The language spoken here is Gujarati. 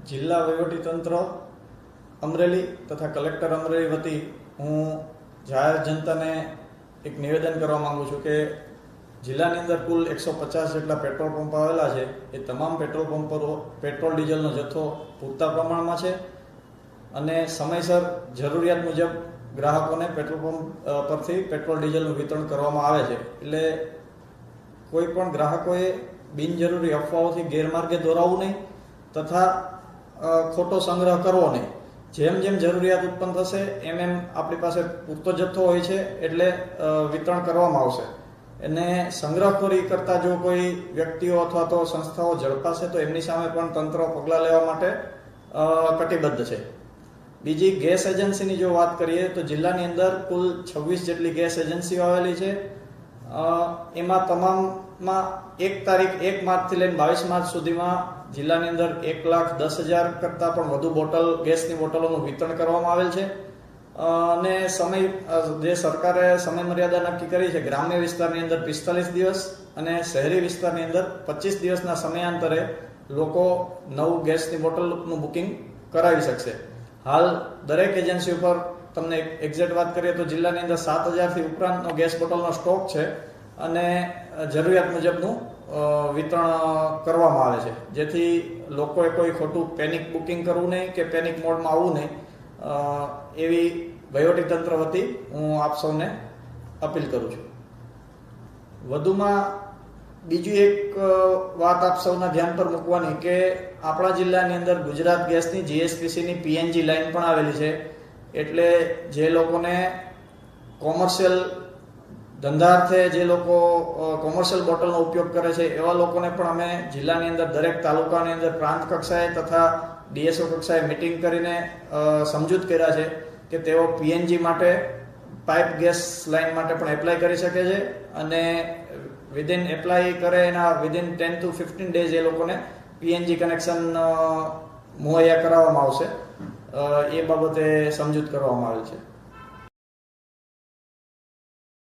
જિલ્લા વહીવટીતંત્ર અમરેલી તથા કલેક્ટર અમરેલી વતી હું જાહેર જનતાને એક નિવેદન કરવા માંગુ છું કે જિલ્લાની અંદર કુલ 150 જેટલા પેટ્રોલ પંપ આવેલા છે. એ તમામ પેટ્રોલ પંપ પર પેટ્રોલ ડીઝલનો જથ્થો પૂરતા પ્રમાણમાં છે અને સમયસર જરૂરિયાત મુજબ ગ્રાહકોને પેટ્રોલ પંપ પરથી પેટ્રોલ ડીઝલનું વિતરણ કરવામાં આવે છે. એટલે કોઈ પણ ગ્રાહકોએ બિનજરૂરી અફવાઓથી ગેરમાર્ગે દોરાવવું નહીં તથા ખોટો સંગ્રહ કરવો નહીં. જેમ જેમ જરૂરિયાત ઉત્પન્ન થશે એમ આપણી પાસે પૂરતો જથ્થો હોય છે એટલે વિતરણ કરવામાં આવશે. અને સંગ્રહખોરી કરતા જો કોઈ વ્યક્તિઓ અથવા તો સંસ્થાઓ ઝડપાશે તો એમની સામે પણ તંત્ર પગલાં લેવા માટે કટિબદ્ધ છે. બીજી ગેસ એજન્સીની જો વાત કરીએ તો જિલ્લાની અંદર કુલ 26 જેટલી ગેસ એજન્સીઓ આવેલી છે. એમાં તમામમાં 1 માર્ચથી લઈને 22 માર્ચ સુધીમાં જિલ્લાની અંદર 1,10,000 કરતાં પણ વધુ ગેસની બોટલોનું વિતરણ કરવામાં આવેલ છે. અને જે સરકારે સમય મર્યાદા નક્કી કરી છે, ગ્રામ્ય વિસ્તારની અંદર 45 દિવસ અને શહેરી વિસ્તારની અંદર 25 દિવસના સમયાંતરે લોકો નવું ગેસની બોટલનું બુકિંગ કરાવી શકશે. હાલ દરેક એજન્સી ઉપર તમને એક્ઝેક્ટ વાત કરીએ તો જિલ્લાની અંદર 7,000થી ઉપરાંતનો ગેસ બોટલનો સ્ટોક છે અને જરૂરિયાત મુજબનું વિતરણ કરવામાં આવે છે, જેથી લોકોએ કોઈ ખોટું પેનિક બુકિંગ કરવું નહીં કે પેનિક મોડમાં આવવું નહીં. એવી વહીવટીતંત્ર વતી હું આપ સૌને અપીલ કરું છું. વધુમાં બીજી એક વાત આપ સૌના ધ્યાન પર મૂકવાની કે આપણા જિલ્લાની અંદર ગુજરાત ગેસની જીએસપીસીની પીએનજી લાઇન પણ આવેલી છે. એટલે જે લોકોને કોમર્શિયલ ધંધાર્થે જે લોકો કોમર્શિયલ બોટલનો ઉપયોગ કરે છે એવા લોકોને પણ અમે જિલ્લાની અંદર દરેક તાલુકાની અંદર પ્રાંત કક્ષાએ તથા ડીએસઓ કક્ષાએ મિટિંગ કરીને સમજૂત કર્યા છે કે તેઓ પીએનજી માટે પાઇપ ગેસ લાઇન માટે પણ એપ્લાય કરી શકે છે અને વિધિન એપ્લાય કરે એના વિધિન 10 to 15 ડેઝ એ લોકોને પીએનજી કનેક્શન મુહૈયા કરાવવામાં આવશે. એ બાબતે સમજૂત કરવામાં આવેલ છે.